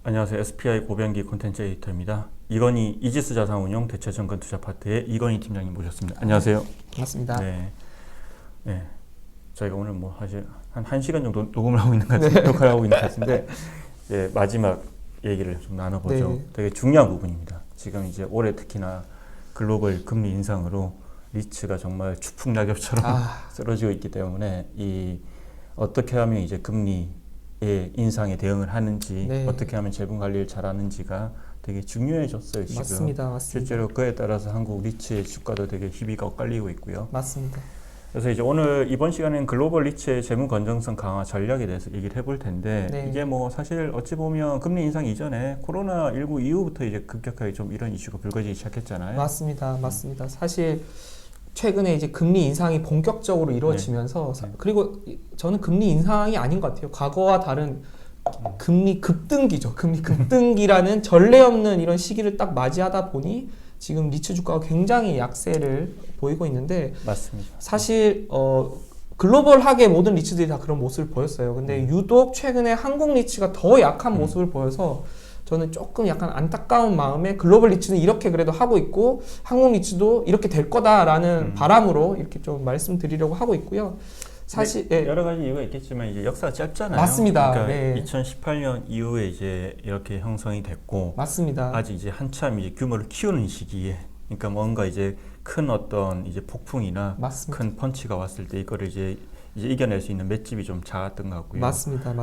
안녕하세요. SPI 고병기 콘텐츠 에디터입니다. 이건희 이지스 자산운용 대체증권 투자파트의 이건희 팀장님 모셨습니다. 안녕하세요. 반갑습니다. 네, 네. 저희가 오늘 뭐 사실 한 1시간 정도 녹음을 하고 있는 것 같은데, 녹화를 하고 있는 것 같은데, 네, 마지막 얘기를 좀 나눠보죠. 네. 되게 중요한 부분입니다. 지금 이제 올해 특히나 글로벌 금리 인상으로 리츠가 정말 추풍낙엽처럼 쓰러지고 있기 때문에 어떻게 하면 이제 금리의 인상에 대응을 하는지, 네. 어떻게 하면 재분 관리를 잘하는지가 되게 중요해졌어요. 지금. 맞습니다. 실제로 그에 따라서 한국 리츠의 주가도 되게 희비가 엇갈리고 있고요. 맞습니다. 그래서 이제 이번 시간에는 글로벌 리츠의 재무 건전성 강화 전략에 대해서 얘기를 해볼 텐데, 네. 이게 뭐 사실 어찌 보면 금리 인상 이전에 코로나19 이후부터 이제 급격하게 좀 이런 이슈가 불거지기 시작했잖아요. 맞습니다. 사실 최근에 이제 금리 인상이 본격적으로 이루어지면서 그리고 저는 금리 인상이 아닌 것 같아요. 과거와 다른 금리 급등기죠. 금리 급등기라는 전례 없는 이런 시기를 딱 맞이하다 보니 지금 리츠 주가가 굉장히 약세를 보이고 있는데 맞습니다. 사실 글로벌하게 모든 리츠들이 다 그런 모습을 보였어요. 근데 유독 최근에 한국 리츠가 더 약한 모습을 보여서 저는 조금 약간 안타까운 마음에 글로벌 리츠는 이렇게 그래도 하고 있고 한국 리츠도 이렇게 될 거다라는 바람으로 이렇게 좀 말씀드리려고 하고 있고요. 사실 여러 가지 이유가 있겠지만 이제 역사가 짧잖아요. 맞습니다. 그러니까 네. 2018년 이후에 이제 이렇게 형성이 됐고, 맞습니다. 아직 이제 한참 이제 규모를 키우는 시기에, 그러니까 뭔가 이제 큰 어떤 이제 폭풍이나 맞습니다. 큰 펀치가 왔을 때 이거를 이제 이겨낼 수 있는 맷집이 좀 작았던 것 같고요. 맞습니다.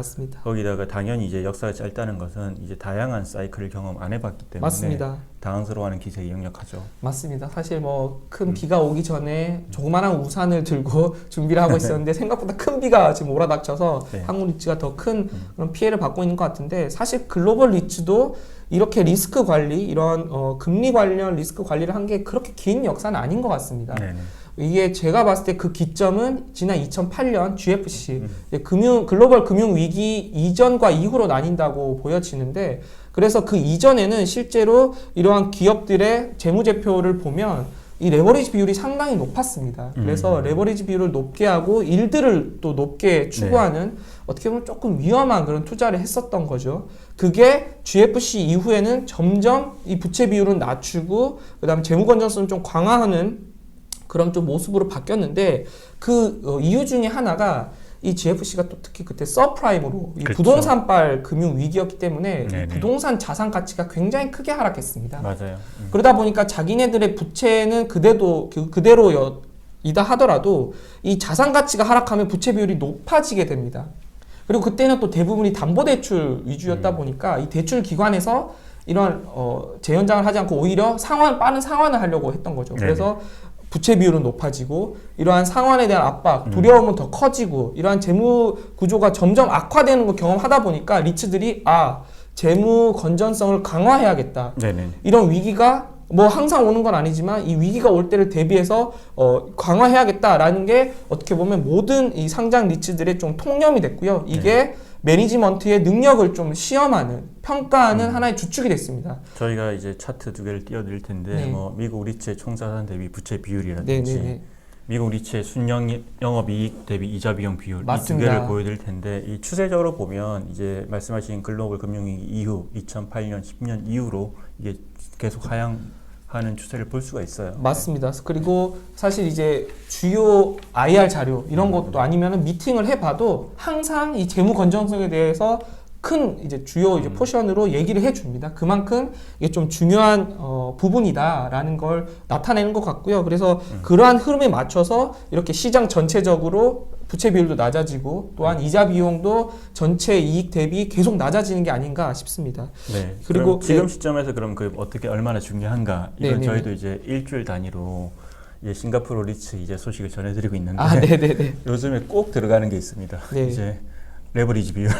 거기다가 당연히 이제 역사가 짧다는 것은 이제 다양한 사이클을 경험 안 해봤기 때문에 맞습니다. 당황스러워하는 기색이 역력하죠. 맞습니다. 사실 뭐 큰 비가 오기 전에 조그마한 우산을 들고 준비를 하고 있었는데 생각보다 큰 비가 지금 몰아닥쳐서 네. 한국 리츠가 더 큰 그런 피해를 받고 있는 것 같은데 사실 글로벌 리츠도 이렇게 리스크 관리, 이런 금리 관련 리스크 관리를 한 게 그렇게 긴 역사는 아닌 것 같습니다. 네네. 이게 제가 봤을 때 그 기점은 지난 2008년 GFC 글로벌 금융 위기 이전과 이후로 나뉜다고 보여지는데 그래서 그 이전에는 실제로 이러한 기업들의 재무제표를 보면 이 레버리지 비율이 상당히 높았습니다. 그래서 레버리지 비율을 높게 하고 일들을 또 높게 추구하는 어떻게 보면 조금 위험한 그런 투자를 했었던 거죠. 그게 GFC 이후에는 점점 이 부채 비율은 낮추고 그다음에 재무 건전성을 좀 강화하는 그런 좀 모습으로 바뀌었는데 그 이유 중에 하나가 이 GFC가 또 특히 그때 서프라임으로 이 그렇죠. 부동산발 금융 위기였기 때문에 네네. 이 부동산 자산 가치가 굉장히 크게 하락했습니다. 맞아요. 그러다 보니까 자기네들의 부채는 그대로이다 하더라도 이 자산 가치가 하락하면 부채 비율이 높아지게 됩니다. 그리고 그때는 또 대부분이 담보대출 위주였다 보니까 이 대출 기관에서 이런 재현장을 하지 않고 오히려 빠른 상환을 하려고 했던 거죠. 네네. 그래서 부채 비율은 높아지고 이러한 상환에 대한 압박, 두려움은 더 커지고 이러한 재무 구조가 점점 악화되는 걸 경험하다 보니까 리츠들이 재무 건전성을 강화해야겠다. 네네. 이런 위기가 뭐 항상 오는 건 아니지만 이 위기가 올 때를 대비해서 강화해야겠다라는 게 어떻게 보면 모든 이 상장 리츠들의 좀 통념이 됐고요. 이게 매니지먼트의 능력을 좀 시험하는, 평가하는 하나의 주축이 됐습니다. 저희가 이제 차트 두 개를 띄워드릴 텐데, 네. 뭐 미국 리츠의 총자산 대비 부채 비율이라든지, 네네네. 미국 리츠의 순영업이익 대비 이자 비용 비율, 이 두 맞습니다. 개를 보여드릴 텐데, 이 추세적으로 보면 이제 말씀하신 글로벌 금융위기 이후 2008년, 10년 이후로 이게 계속 하향하는 추세를 볼 수가 있어요. 맞습니다. 그리고 사실 이제 주요 IR 자료 이런 것도 아니면은 미팅을 해봐도 항상 이 재무 건전성에 대해서 큰 이제 주요 이제 포션으로 얘기를 해줍니다. 그만큼 이게 좀 중요한 부분이다라는 걸 나타내는 것 같고요. 그래서 그러한 흐름에 맞춰서 이렇게 시장 전체적으로 부채 비율도 낮아지고 또한 이자 비용도 전체 이익 대비 계속 낮아지는 게 아닌가 싶습니다. 네. 그리고 지금 시점에서 그럼 그 어떻게 얼마나 중요한가? 이건 네네네. 저희도 이제 일주일 단위로 이제 싱가포르 리츠 이제 소식을 전해드리고 있는데, 네네네. 요즘에 꼭 들어가는 게 있습니다. 네. 이제 레버리지 비율.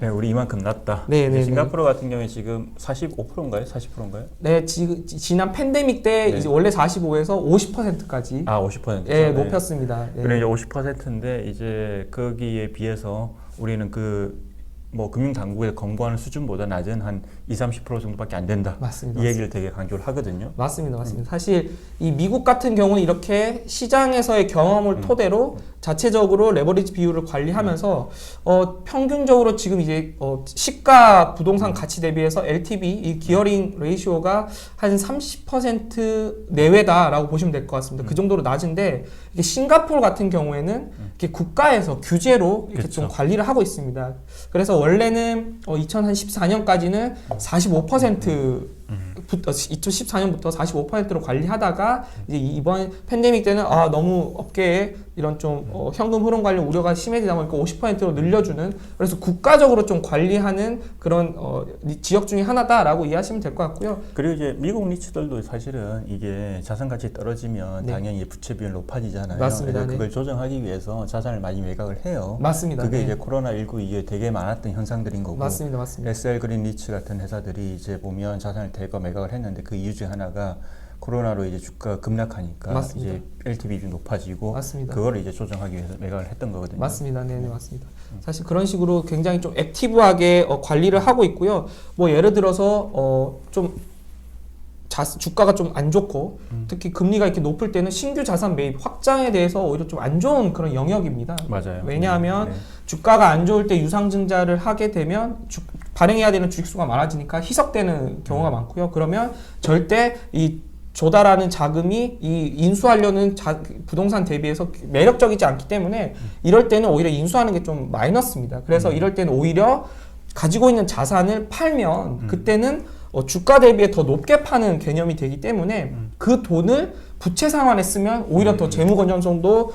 네, 우리 이만큼 낮다. 네네네. 싱가포르 같은 경우에 지금 45%인가요? 40%인가요? 네, 지난 팬데믹 때 네. 이제 원래 45에서 50%까지 50%. 예, 높였습니다. 네. 그래 이제 50%인데 이제 거기에 비해서 우리는 그 뭐 금융당국에 권고하는 수준보다 낮은 한 20-30% 정도밖에 안 된다. 맞습니다. 이 얘기를 되게 강조를 하거든요. 맞습니다. 사실 이 미국 같은 경우는 이렇게 시장에서의 경험을 토대로 자체적으로 레버리지 비율을 관리하면서 평균적으로 지금 이제 시가 부동산 가치 대비해서 LTV 이 기어링 레이시오가 한 30% 내외다라고 보시면 될 것 같습니다. 그 정도로 낮은데 이게 싱가포르 같은 경우에는 이렇게 국가에서 규제로 이렇게 좀 그렇죠. 관리를 하고 있습니다. 그래서 원래는 2014년까지는 45% 2014년부터 45%로 관리하다가 이제 이번 팬데믹 때는 너무 업계에 이런 좀 현금 흐름 관련 우려가 심해지다 보니까 50%로 늘려주는, 그래서 국가적으로 좀 관리하는 그런 지역 중에 하나다라고 이해하시면 될 것 같고요. 그리고 이제 미국 리츠들도 사실은 이게 자산 가치 떨어지면 네. 당연히 부채 비율 높아지잖아요. 맞습니다. 그래서 네. 그걸 조정하기 위해서 자산을 많이 매각을 해요. 맞습니다. 그게 네. 이제 코로나19 이후에 되게 많았던 현상들인 거고. 맞습니다. SL 그린 리츠 같은 회사들이 이제 보면 자산을 대거 매각을 했는데 그 이유 중 하나가 코로나로 이제 주가가 급락하니까 맞습니다. 이제 LTV 좀 높아지고 맞습니다. 그거를 이제 조정하기 위해서 매각을 했던 거거든요. 맞습니다. 네, 맞습니다. 사실 그런 식으로 굉장히 좀 액티브하게 관리를 하고 있고요. 뭐 예를 들어서 좀 주가가 좀 안 좋고 특히 금리가 이렇게 높을 때는 신규 자산 매입 확장에 대해서 오히려 좀 안 좋은 그런 영역입니다. 맞아요. 왜냐하면 네. 주가가 안 좋을 때 유상증자를 하게 되면 발행해야 되는 주식수가 많아지니까 희석되는 경우가 많고요. 그러면 절대 이 조달하는 자금이 이 인수하려는 부동산 대비해서 매력적이지 않기 때문에 이럴 때는 오히려 인수하는 게 좀 마이너스입니다. 그래서 이럴 때는 오히려 가지고 있는 자산을 팔면 그때는 주가 대비에 더 높게 파는 개념이 되기 때문에 그 돈을 부채 상환에 쓰면 오히려 더 재무 건전성도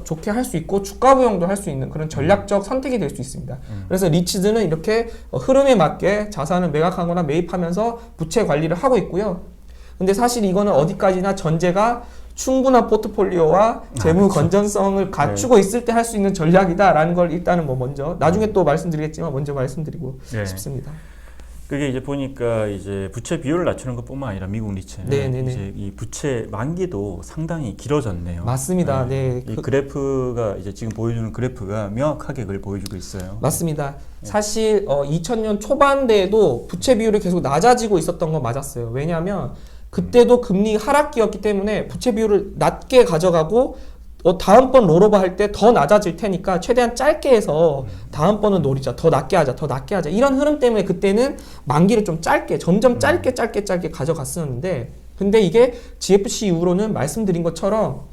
좋게 할 수 있고 주가 부양도 할 수 있는 그런 전략적 선택이 될 수 있습니다. 그래서 리츠드는 이렇게 흐름에 맞게 자산을 매각하거나 매입하면서 부채 관리를 하고 있고요. 근데 사실 이거는 어디까지나 전제가 충분한 포트폴리오와 재무 건전성을 갖추고 있을 때 할 수 있는 전략이다라는 걸 일단은 뭐 먼저 나중에 또 말씀드리겠지만 먼저 말씀드리고 네. 싶습니다. 그게 이제 보니까 이제 부채 비율을 낮추는 것뿐만 아니라 미국 리츠는 네네네. 이제 이 부채 만기도 상당히 길어졌네요. 맞습니다. 네. 이 그래프가 이제 지금 보여주는 그래프가 명확하게 그걸 보여주고 있어요. 맞습니다. 사실 2000년 초반대에도 부채 비율이 계속 낮아지고 있었던 건 맞았어요. 왜냐하면 그때도 금리 하락기였기 때문에 부채 비율을 낮게 가져가고 다음번 롤오버 할 때 더 낮아질 테니까 최대한 짧게 해서 다음번은 노리자, 더 낮게 하자, 더 낮게 하자, 이런 흐름 때문에 그때는 만기를 좀 짧게 점점 짧게 가져갔었는데, 근데 이게 GFC 이후로는 말씀드린 것처럼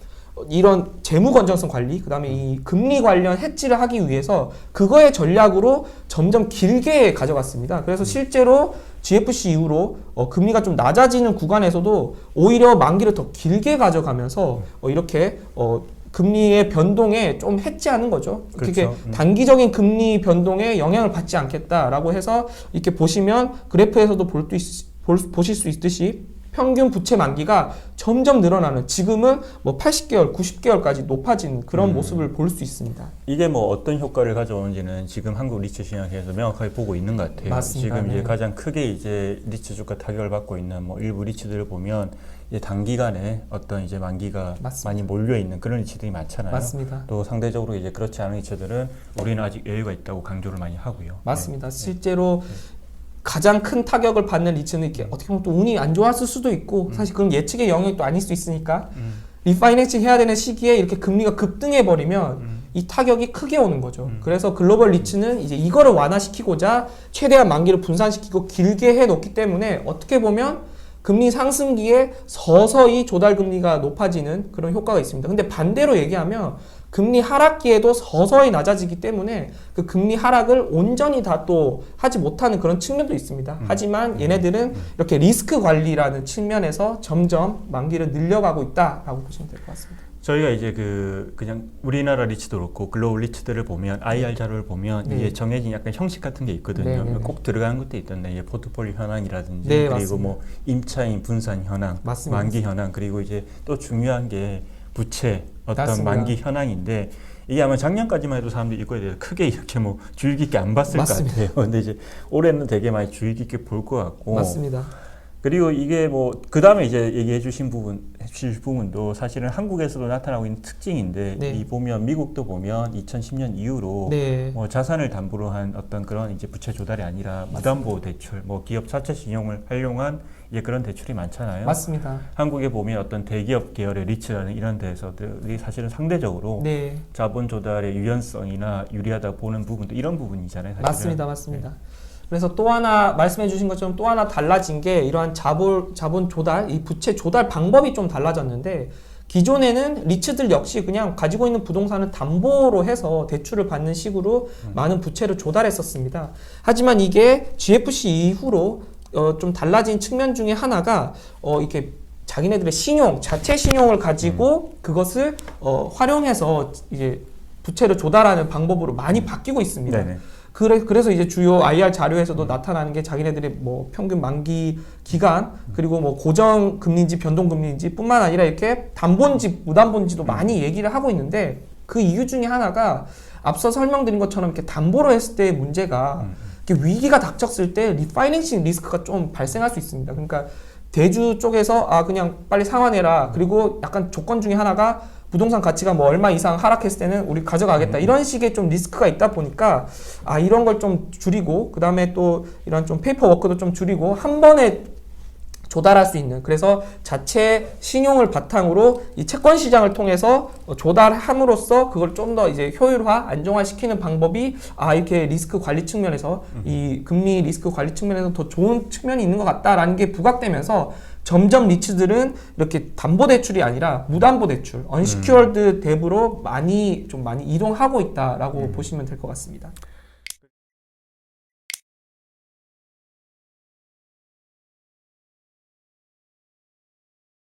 이런 재무 건전성 관리, 그다음에 이 금리 관련 해지를 하기 위해서 그거의 전략으로 점점 길게 가져갔습니다. 그래서 실제로 GFC 이후로 금리가 좀 낮아지는 구간에서도 오히려 만기를 더 길게 가져가면서 이렇게 금리의 변동에 좀 해지하는 거죠. 그렇게 그렇죠. 단기적인 금리 변동에 영향을 받지 않겠다라고 해서 이렇게 보시면 그래프에서도 보실 수 있듯이 평균 부채 만기가 점점 늘어나는, 지금은 뭐 80개월, 90개월까지 높아진 그런 모습을 볼 수 있습니다. 이게 뭐 어떤 효과를 가져오는지는 지금 한국 리츠 시장에서 명확하게 보고 있는 것 같아요. 맞습니다. 지금 이제 네. 가장 크게 이제 리츠 주가 타격을 받고 있는 뭐 일부 리츠들을 보면 이제 단기간에 어떤 이제 만기가 맞습니다. 많이 몰려 있는 그런 리츠들이 많잖아요. 맞습니다. 또 상대적으로 이제 그렇지 않은 리츠들은 우리는 아직 여유가 있다고 강조를 많이 하고요. 맞습니다. 실제로 가장 큰 타격을 받는 리츠는 이렇게 어떻게 보면 또 운이 안 좋았을 수도 있고 사실 그건 예측의 영역도 아닐 수 있으니까 리파이낸싱 해야 되는 시기에 이렇게 금리가 급등해 버리면 이 타격이 크게 오는 거죠. 그래서 글로벌 리츠는 이제 이거를 완화시키고자 최대한 만기를 분산시키고 길게 해 놓기 때문에 어떻게 보면 금리 상승기에 서서히 조달 금리가 높아지는 그런 효과가 있습니다. 근데 반대로 얘기하면 금리 하락기에도 서서히 낮아지기 때문에 그 금리 하락을 온전히 다 또 하지 못하는 그런 측면도 있습니다. 하지만 얘네들은 이렇게 리스크 관리라는 측면에서 점점 만기를 늘려가고 있다라고 보시면 될 것 같습니다. 저희가 이제 그냥 우리나라 리츠도 그렇고 글로벌 리츠들을 보면 IR 자료를 보면 네. 이게 정해진 약간 형식 같은 게 있거든요. 네. 꼭 들어가는 것도 있던데 이게 포트폴리오 현황이라든지 네, 그리고 맞습니다. 뭐 임차인 분산 현황, 맞습니다. 만기 현황, 그리고 이제 또 중요한 게 부채 어떤 맞습니다. 만기 현황인데 이게 아마 작년까지만 해도 사람들이 이거에 대해서 크게 이렇게 뭐 주의 깊게 안 봤을 맞습니다. 것 같아요. 근데 이제 올해는 되게 많이 주의 깊게 볼 것 같고. 맞습니다. 그리고 이게 뭐 그 다음에 이제 얘기해 주신 부분 대출 부분도 사실은 한국에서도 나타나고 있는 특징인데 네. 이 보면 미국도 보면 2010년 이후로 네. 뭐 자산을 담보로 한 어떤 그런 이제 부채 조달이 아니라 무담보 대출, 뭐 기업 자체 신용을 활용한 이제 그런 대출이 많잖아요. 맞습니다. 한국에 보면 어떤 대기업 계열의 리츠라는 이런 데서들이 사실은 상대적으로 네. 자본 조달의 유연성이나 유리하다 보는 부분도 이런 부분이잖아요. 사실은. 맞습니다. 맞습니다. 그래서 또 하나 말씀해 주신 것처럼 또 하나 달라진 게 이러한 자본 조달, 이 부채 조달 방법이 좀 달라졌는데 기존에는 리츠들 역시 그냥 가지고 있는 부동산을 담보로 해서 대출을 받는 식으로 많은 부채를 조달했었습니다. 하지만 이게 GFC 이후로 좀 달라진 측면 중에 하나가 이렇게 자기네들의 신용, 자체 신용을 가지고 그것을 활용해서 이제 부채를 조달하는 방법으로 많이 바뀌고 있습니다. 네네. 그래서 이제 주요 IR 자료에서도 나타나는 게 자기네들의 뭐 평균 만기 기간 그리고 뭐 고정 금리인지 변동 금리인지 뿐만 아니라 이렇게 담보인지 무담보인지도 많이 얘기를 하고 있는데 그 이유 중에 하나가 앞서 설명드린 것처럼 이렇게 담보로 했을 때의 문제가 이렇게 위기가 닥쳤을 때 리파이낸싱 리스크가 좀 발생할 수 있습니다. 그러니까 대주 쪽에서 그냥 빨리 상환해라. 그리고 약간 조건 중에 하나가 부동산 가치가 뭐 얼마 이상 하락했을 때는 우리 가져가겠다. 이런 식의 좀 리스크가 있다 보니까 이런 걸 좀 줄이고 그다음에 또 이런 좀 페이퍼 워크도 좀 줄이고 한 번에 조달할 수 있는 그래서 자체 신용을 바탕으로 이 채권 시장을 통해서 조달함으로써 그걸 좀 더 이제 효율화, 안정화시키는 방법이 이렇게 리스크 관리 측면에서 이 금리 리스크 관리 측면에서 더 좋은 측면이 있는 것 같다라는 게 부각되면서 점점 리츠들은 이렇게 담보 대출이 아니라 무담보 대출, 언시큐어드 뎁으로 많이 이동하고 있다라고 보시면 될 것 같습니다.